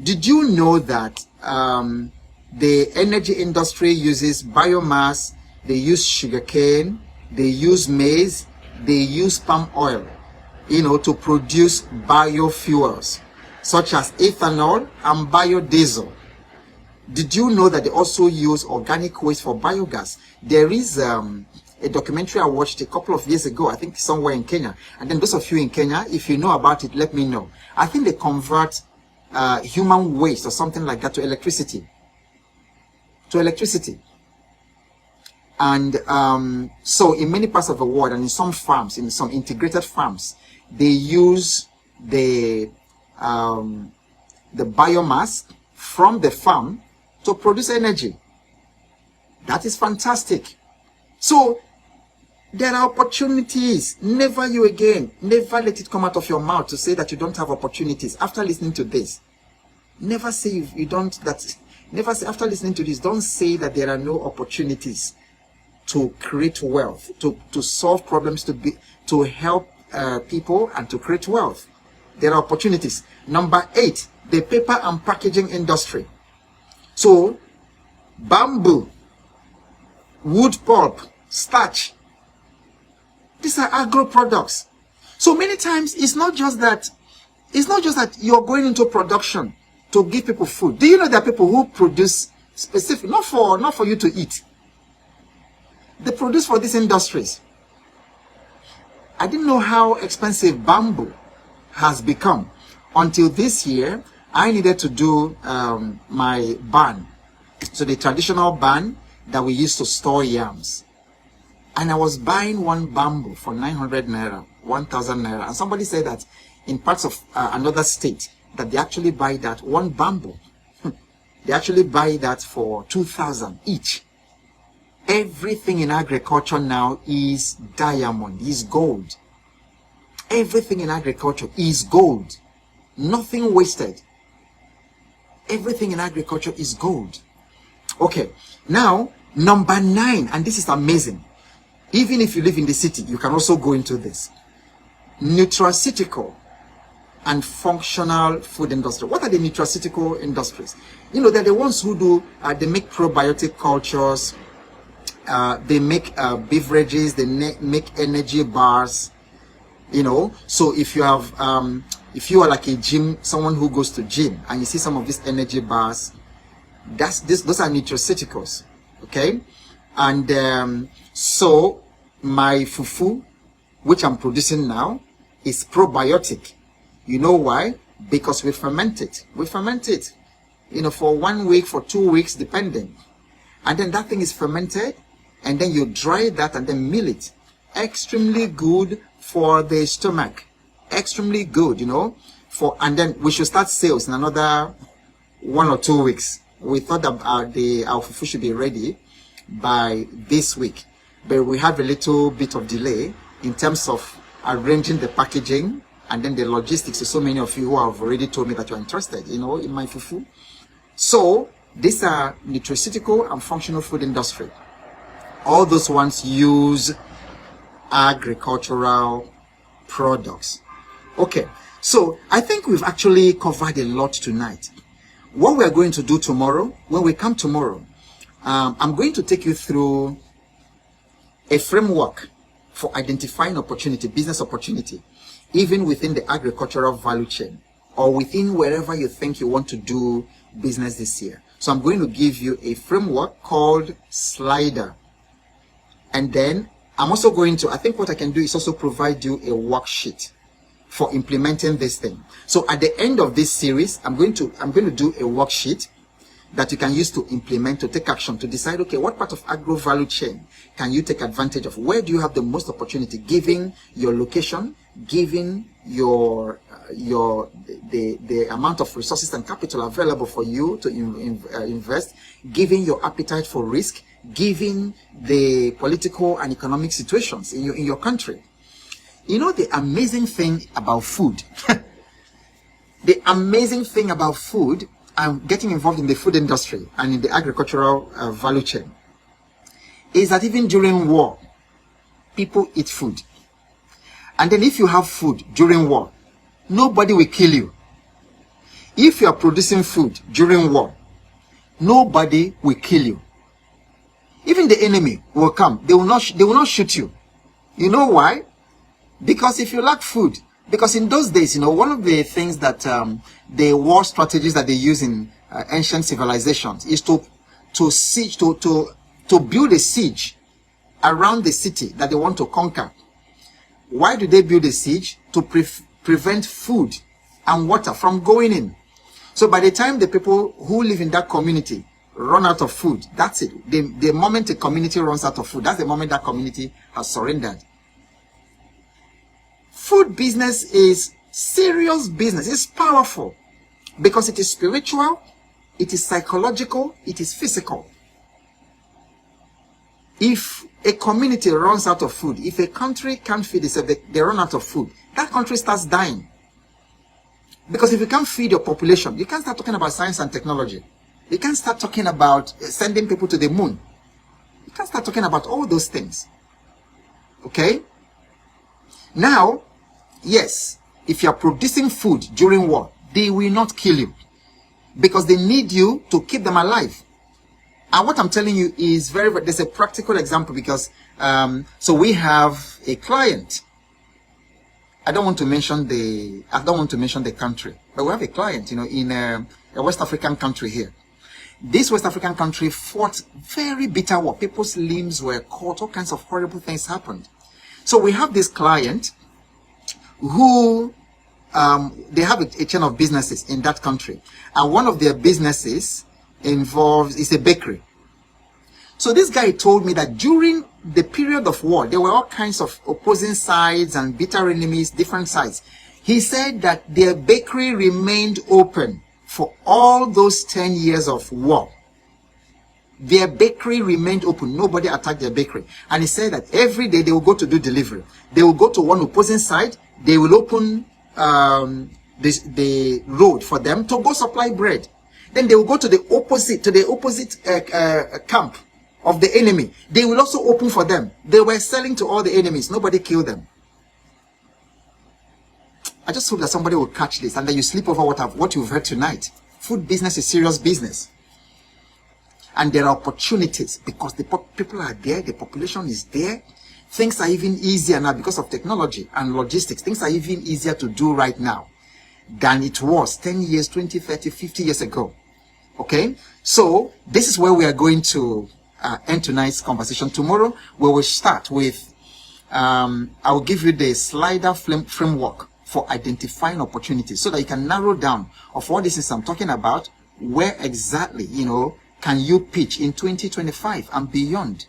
Did you know that the energy industry uses biomass, they use sugarcane, they use maize, they use palm oil, to produce biofuels such as ethanol and biodiesel? Did you know that they also use organic waste for biogas? There is a documentary I watched a couple of years ago, I think somewhere in Kenya. And then those of you in Kenya, if you know about it, let me know. I think they convert human waste or something like that to electricity. And so in many parts of the world, and in some farms, in some integrated farms, they use the biomass from the farm to produce energy. That is fantastic. So there are opportunities. Never you again. Never let it come out of your mouth to say that you don't have opportunities. After listening to this, never say you don't. Never say after listening to this. Don't say that there are no opportunities to create wealth, to solve problems, to help people, and to create wealth. There are opportunities. Number 8, the paper and packaging industry. So bamboo, wood pulp, starch, these are agro products. So many times it's not just that you're going into production to give people food. Do you know there are people who produce specific, not for you to eat. They produce for these industries. I didn't know how expensive bamboo has become until this year. I needed to do my barn. So the traditional barn that we used to store yams. And I was buying one bamboo for 900 naira, 1,000 naira. And somebody said that in parts of another state, that they actually buy that one bamboo. They actually buy that for 2,000 each. Everything in agriculture now is diamond, is gold. Everything in agriculture is gold. Nothing wasted. Everything in agriculture is gold. Okay, now number 9, and this is amazing. Even if you live in the city, you can also go into this. Nutraceutical and functional food industry. What are the nutraceutical industries? You know, they're the ones who do, they make probiotic cultures, they make beverages, they make energy bars, you know. So if you have, if you are like a gym, someone who goes to gym, and you see some of these energy bars, those are nutraceuticals, okay? And so my fufu, which I'm producing now, is probiotic. You know why? Because we ferment it. We ferment it, you know, for 1 week, for 2 weeks, depending. And then that thing is fermented, and then you dry that and then mill it. Extremely good for the stomach. Extremely good, you know. And then we should start sales in another 1 or 2 weeks. We thought that our fufu should be ready by this week, but we have a little bit of delay in terms of arranging the packaging and then the logistics. So many of you who have already told me that you're interested, you know, in my fufu. So these are nutraceutical and functional food industry. All those ones use agricultural products. Okay, so I think we've actually covered a lot tonight. What we're going to do tomorrow, when we come tomorrow, I'm going to take you through a framework for identifying opportunity, business opportunity, even within the agricultural value chain or within wherever you think you want to do business this year. So I'm going to give you a framework called Slider. And then I'm also going to, I think what I can do is also provide you a worksheet for implementing this thing. So at the end of this series, I'm going to do a worksheet that you can use to implement, to take action, to decide, okay, what part of agro value chain can you take advantage of? Where do you have the most opportunity, given your location, given the amount of resources and capital available for you to invest, given your appetite for risk, given the political and economic situations in your country. You know, the amazing thing about food, the amazing thing about food, and getting involved in the food industry and in the agricultural value chain, is that even during war, people eat food. And then if you have food during war, nobody will kill you. If you are producing food during war, nobody will kill you. Even the enemy will come. They will not shoot you. You know why? Because if you lack food, because in those days, you know, one of the things that the war strategies that they use in ancient civilizations is to build a siege around the city that they want to conquer. Why do they build a siege? To prevent food and water from going in. So by the time the people who live in that community run out of food, that's it. The moment a community runs out of food, that's the moment that community has surrendered. Food business is serious business. It's powerful because it is spiritual, it is psychological, it is physical. If a community runs out of food, if a country can't feed itself, they run out of food, that country starts dying. Because if you can't feed your population, you can't start talking about science and technology. You can't start talking about sending people to the moon. You can't start talking about all those things. Okay? Now, yes, if you are producing food during war, they will not kill you because they need you to keep them alive. And what I'm telling you is there's a practical example because, so we have a client. I don't want to mention the country, but we have a client, you know, a West African country here. This West African country fought very bitter war. People's limbs were cut, all kinds of horrible things happened. So we have this client who, they have a chain of businesses in that country. And one of their businesses is a bakery. So this guy told me that during the period of war, there were all kinds of opposing sides and bitter enemies, different sides. He said that their bakery remained open for all those 10 years of war. Their bakery remained open. Nobody attacked their bakery. And he said that every day they will go to do delivery. They will go to one opposing side. They will open the road for them to go supply bread. Then they will go to the opposite camp of the enemy. They will also open for them. They were selling to all the enemies. Nobody killed them. I just hope that somebody will catch this and that you sleep over what you've heard tonight. Food business is serious business. And there are opportunities because the people are there, the population is there. Things are even easier now because of technology and logistics. Things are even easier to do right now than it was 10 years, 20, 30, 50 years ago. Okay? So, this is where we are going to end tonight's conversation. Tomorrow, we will start with, I will give you the slider framework for identifying opportunities so that you can narrow down of what this is I'm talking about, where exactly, can you pitch in 2025 and beyond.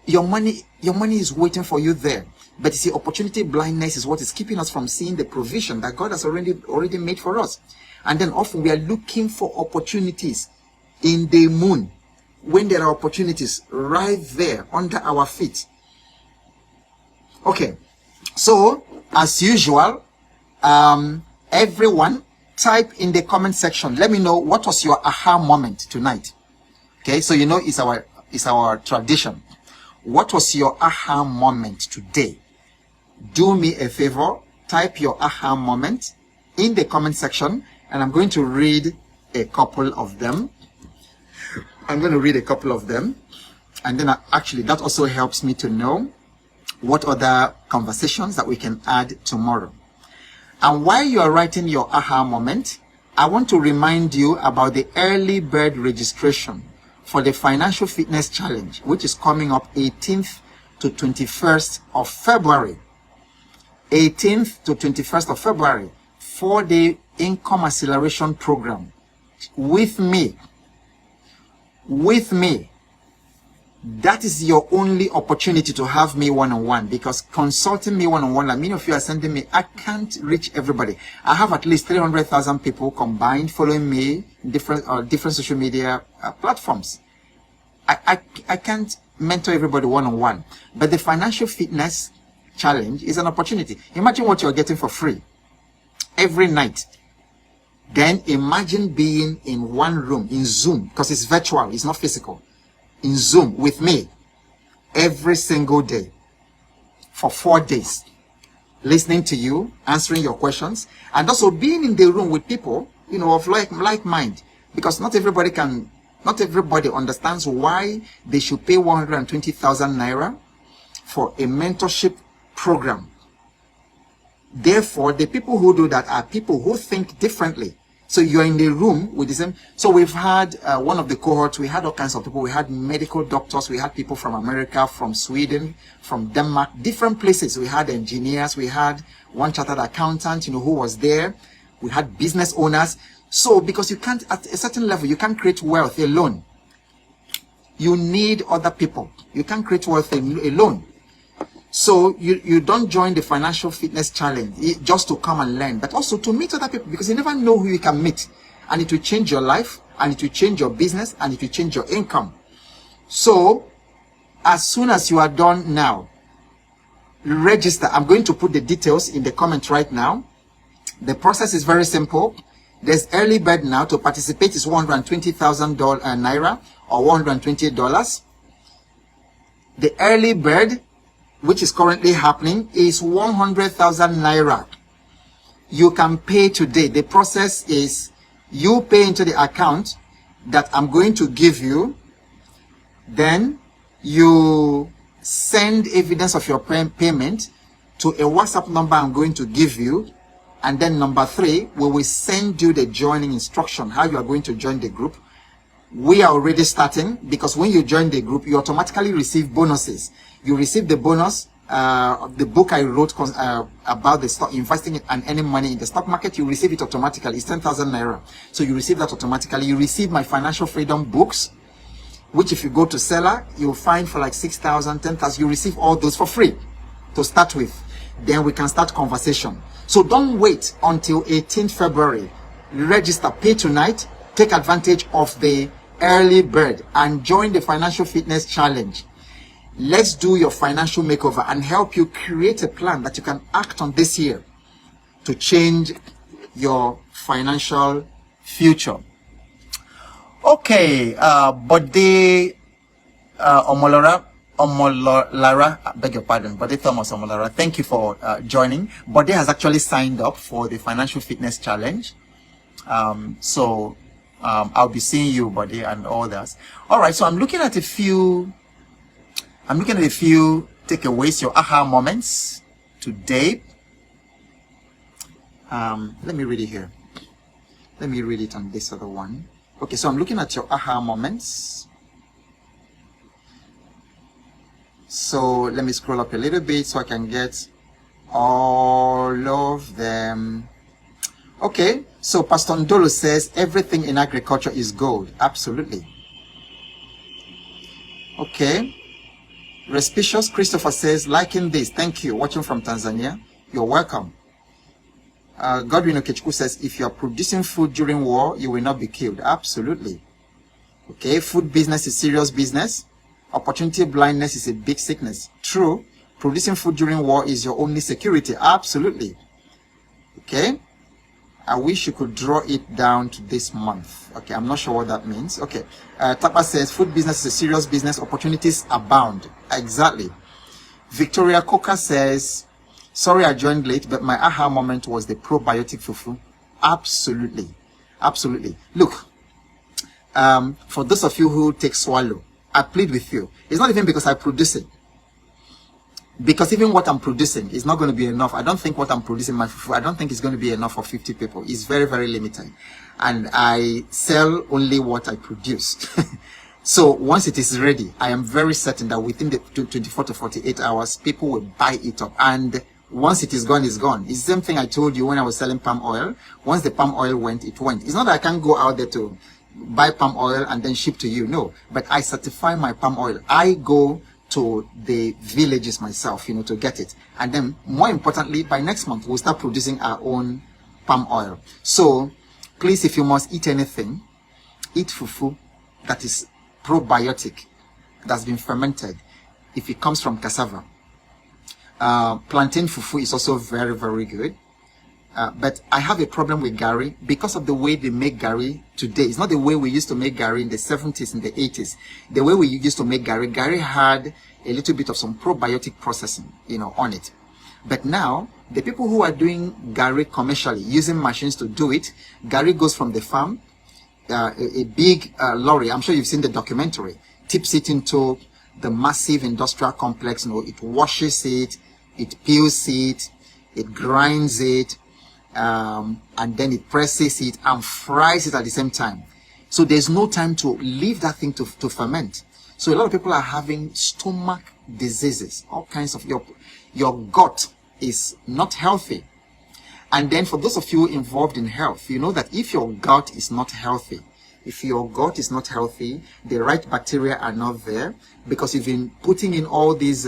Your money is waiting for you there. But you see, opportunity blindness is what is keeping us from seeing the provision that God has already made for us. And then often we are looking for opportunities in the moon when there are opportunities right there under our feet. Okay, so as usual, everyone type in the comment section. Let me know what was your aha moment tonight. Okay, so it's our tradition. What was your aha moment today? Do me a favor, type your aha moment in the comment section, and I'm going to read a couple of them. And then actually that also helps me to know what other conversations that we can add tomorrow. And while you are writing your aha moment, I want to remind you about the early bird registration for the Financial Fitness Challenge, which is coming up 18th to 21st of February. 18th to 21st of February, 4-day income acceleration program. With me. That is your only opportunity to have me one-on-one, because consulting me one-on-one, like many of you are sending me, I can't reach everybody. I have at least 300,000 people combined following me in different social media platforms. I can't mentor everybody one-on-one. But the Financial Fitness Challenge is an opportunity. Imagine what you're getting for free every night. Then imagine being in one room, in Zoom, because it's virtual, it's not physical. In Zoom with me every single day for 4 days, listening to you, answering your questions, and also being in the room with people, of like mind, because not everybody understands why they should pay 120,000 naira for a mentorship program. Therefore, the people who do that are people who think differently. So you're in the room with the same. So we've had one of the cohorts, we had all kinds of people. We had medical doctors, we had people from America, from Sweden, from Denmark, different places. We had engineers, we had one chartered accountant, who was there. We had business owners. So because you can't, at a certain level, you can't create wealth alone. You need other people. You can't create wealth alone. So you don't join the Financial Fitness Challenge just to come and learn, but also to meet other people, because you never know who you can meet. And it will change your life, and it will change your business, and it will change your income. So as soon as you are done now, register. I'm going to put the details in the comment right now. The process is very simple. There's early bird now. To participate is 120,000 naira or $120. The early bird, which is currently happening, is 100,000 naira. You can pay today. The process is you pay into the account that I'm going to give you. Then you send evidence of your payment to a WhatsApp number I'm going to give you. And then number 3, we will send you the joining instruction, how you are going to join the group. We are already starting, because when you join the group, you automatically receive bonuses. You receive the bonus, the book I wrote about the stock, investing and earning money in the stock market. You receive it automatically. It's 10,000 naira. So you receive that automatically. You receive my financial freedom books, which if you go to seller, you'll find for like 6,000, 10,000. You receive all those for free to start with. Then we can start conversation. So don't wait until 18th February. Register, pay tonight, take advantage of the early bird and join the Financial Fitness Challenge. Let's do your financial makeover and help you create a plan that you can act on this year to change your financial future. Okay, Bode Omolara, beg your pardon, Bode Thomas Omolara, thank you for joining. Bode has actually signed up for the Financial Fitness Challenge. I'll be seeing you, Bode, and all that. All right, so I'm looking at a few takeaways, your aha moments today. Let me read it here. Let me read it on this other one. Okay, so I'm looking at your aha moments. So let me scroll up a little bit so I can get all of them. Okay, so Pastor Ndolo says everything in agriculture is gold. Absolutely. Okay. Respicious Christopher says, liking this. Thank you. Watching from Tanzania. You're welcome. Godwin Okechukwu says, if you are producing food during war, you will not be killed. Absolutely. Okay. Food business is serious business. Opportunity blindness is a big sickness. True. Producing food during war is your only security. Absolutely. Okay. I wish you could draw it down to this month. Okay, I'm not sure what that means. Okay, Tapa says food business is a serious business. Opportunities abound. Exactly. Victoria Coca says, sorry I joined late, but my aha moment was the probiotic fufu. Absolutely. Absolutely. Look, for those of you who take swallow, I plead with you. It's not even because I produce it. Because even what I'm producing is not going to be enough. I don't think what I'm producing, my fufu, I don't think it's going to be enough for 50 people. It's very, very limited. And I sell only what I produce. So once it is ready, I am very certain that within the 24 to 48 hours, people will buy it up. And once it is gone, it's gone. It's the same thing I told you when I was selling palm oil. Once the palm oil went, it went. It's not that I can't go out there to buy palm oil and then ship to you. No. But I certify my palm oil. I go to the villages myself, to get it. And then more importantly, by next month, we'll start producing our own palm oil. So please, if you must eat anything, eat fufu that is probiotic, that's been fermented. If it comes from cassava. Plantain fufu is also very, very good. But I have a problem with gari because of the way they make gari today. It's not the way we used to make gari in the 70s and the 80s. The way we used to make gari had a little bit of some probiotic processing, on it. But now, the people who are doing gari commercially, using machines to do it, gari goes from the farm, a big lorry, I'm sure you've seen the documentary, tips it into the massive industrial complex, it washes it, it peels it, it grinds it, and then it presses it and fries it at the same time. So there's no time to leave that thing to ferment. So a lot of people are having stomach diseases, all kinds of, your gut is not healthy. And then for those of you involved in health, you know that if your gut is not healthy, the right bacteria are not there, because you've been putting in all these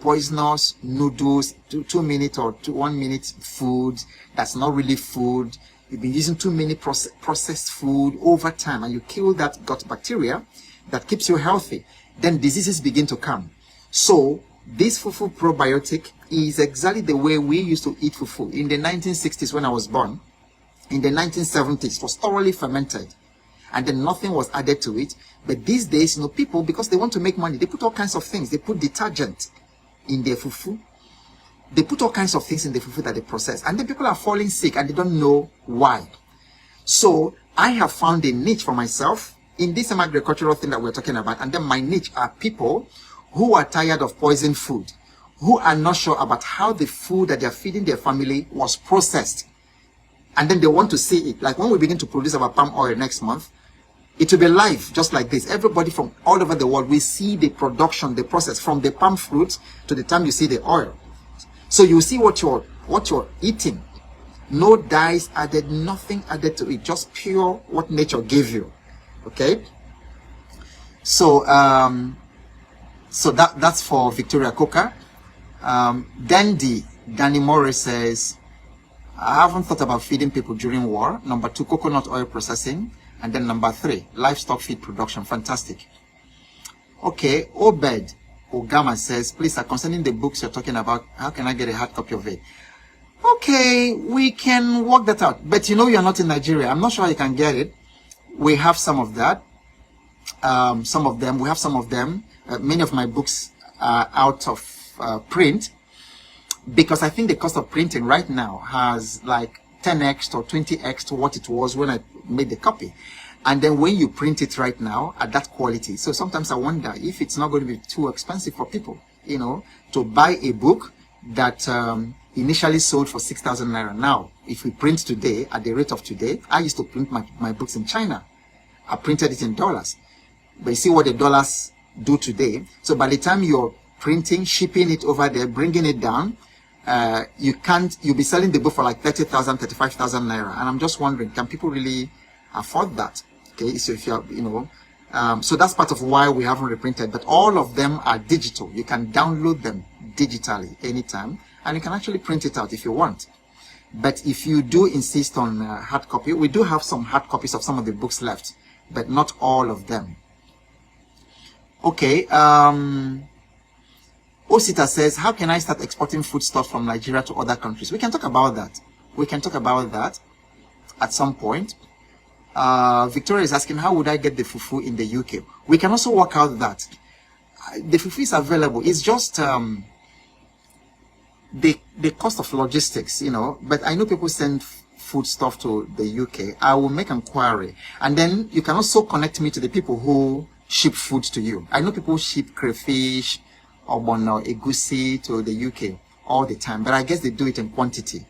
poisonous noodles, 2 minute or 1 minute food that's not really food. You've been using too many processed food over time, and you kill that gut bacteria that keeps you healthy. Then diseases begin to come. So this fufu probiotic is exactly the way we used to eat fufu in the 1960s when I was born. In the 1970s, it was thoroughly fermented, and then nothing was added to it. But these days, people, because they want to make money, they put all kinds of things. They put detergent in their fufu. They put all kinds of things in the fufu that they process. And then people are falling sick and they don't know why. So I have found a niche for myself in this agricultural thing that we're talking about. And then my niche are people who are tired of poisoned food, who are not sure about how the food that they're feeding their family was processed. And then they want to see it. Like when we begin to produce our palm oil next month, it will be live, just like this. Everybody from all over the world will see the production, the process, from the palm fruit to the time you see the oil. So you see what you're eating. No dyes added, nothing added to it, just pure what nature gave you. Okay? So that's for Victoria Coker. Danny Morris says, I haven't thought about feeding people during war. Number 2, coconut oil processing. And then number 3, livestock feed production. Fantastic. Okay, Obed Ogama says, please, concerning the books you're talking about, how can I get a hard copy of it? Okay, we can work that out. But you know you're not in Nigeria. I'm not sure you can get it. We have some of that. Some of them. We have some of them. Many of my books are out of print, because I think the cost of printing right now has like 10x or 20x to what it was when I made the copy. And then when you print it right now at that quality, so sometimes I wonder if it's not going to be too expensive for people, you know, to buy a book that initially sold for 6,000 naira. Now, if we print today at the rate of today, I used to print my books in China. I printed it in dollars. But you see what the dollars do today. So by the time you're printing, shipping it over there, bringing it down, you'll be selling the book for like 30,000, 35,000 naira. And I'm just wondering, can people really afford that? Okay, so if you're, you know, so that's part of why we haven't reprinted, but all of them are digital. You can download them digitally anytime, and you can actually print it out if you want. But if you do insist on hard copy, we do have some hard copies of some of the books left, but not all of them. Okay, Osita says, how can I start exporting foodstuff from Nigeria to other countries? We can talk about that. We can talk about that at some point. Victoria is asking, how would I get the fufu in the UK? We can also work out that. The fufu is available. It's just the cost of logistics, you know. But I know people send food stuff to the UK. I will make inquiry. And then you can also connect me to the people who ship food to you. I know people ship crayfish, ogbono, egusi to the UK all the time. But I guess they do it in quantity.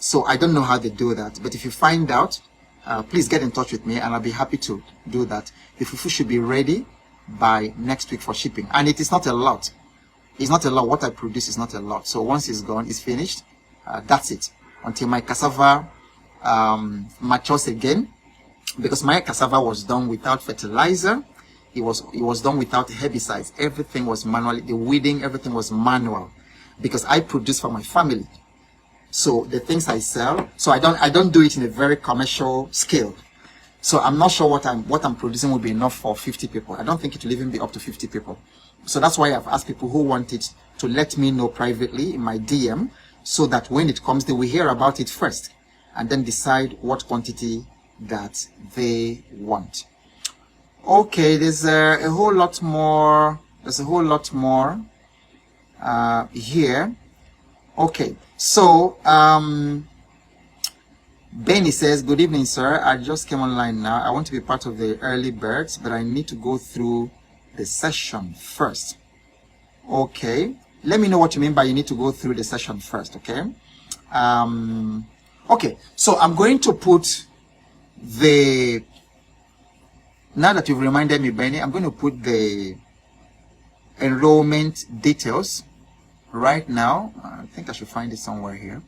So I don't know how they do that, but if you find out, please get in touch with me and I'll be happy to do that. The fufu should be ready by next week for shipping. And it is not a lot. It's not a lot. What I produce is not a lot. So once it's gone, it's finished. That's it. Until my cassava matures again. Because my cassava was done without fertilizer. It was done without herbicides. Everything was manually, the weeding, everything was manual. Because I produce for my family. So the things I sell, so I don't do it in a very commercial scale. So I'm not sure what I'm producing will be enough for 50 people. I don't think it will even be up to 50 people. So that's why I've asked people who want it to let me know privately in my DM, so that when it comes, they will hear about it first and then decide what quantity that they want. Okay, there's a whole lot more. There's a whole lot more here. Okay, so Benny says, good evening, sir. I just came online now. I want to be part of the early birds, but I need to go through the session first. Okay, let me know what you mean by you need to go through the session first. Okay. Okay, so I'm going to put the, now that you've reminded me, Benny, I'm going to put the enrollment details right now. I think I should find it somewhere here.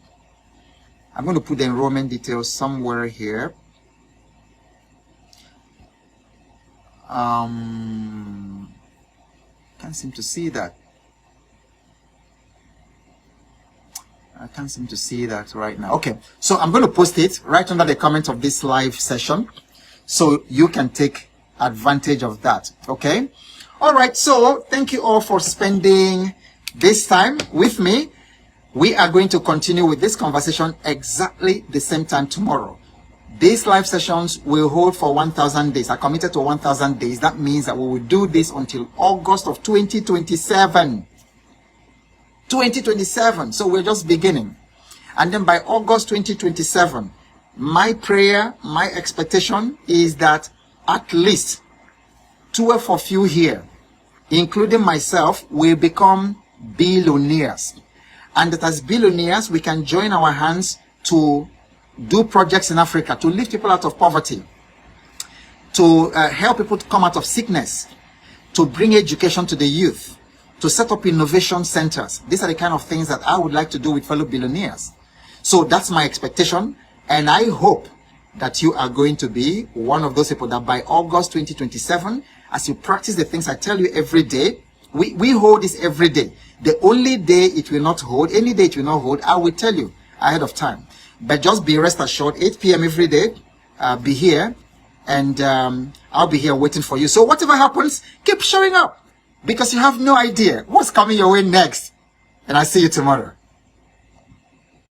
I'm going to put the enrollment details somewhere here. Can't seem to see that. I can't seem to see that right now. Okay, so I'm going to post it right under the comment of this live session, so you can take advantage of that. Okay. All right. So thank you all for spending this time with me. We are going to continue with this conversation exactly the same time tomorrow. These live sessions will hold for 1,000 days. I committed to 1,000 days. That means that we will do this until August of 2027. 2027. So we're just beginning. And then by August 2027, my prayer, my expectation is that at least 12 of you here, including myself, will become billionaires. And that as billionaires, we can join our hands to do projects in Africa, to lift people out of poverty, to help people to come out of sickness, to bring education to the youth, to set up innovation centers. These are the kind of things that I would like to do with fellow billionaires. So that's my expectation, and I hope that you are going to be one of those people that by August 2027, as you practice the things I tell you every day, we hold this every day. The only day it will not hold, any day it will not hold, I will tell you ahead of time. But just be rest assured, 8 p.m. every day, be here, and I'll be here waiting for you. So whatever happens, keep showing up, because you have no idea what's coming your way next. And I'll see you tomorrow.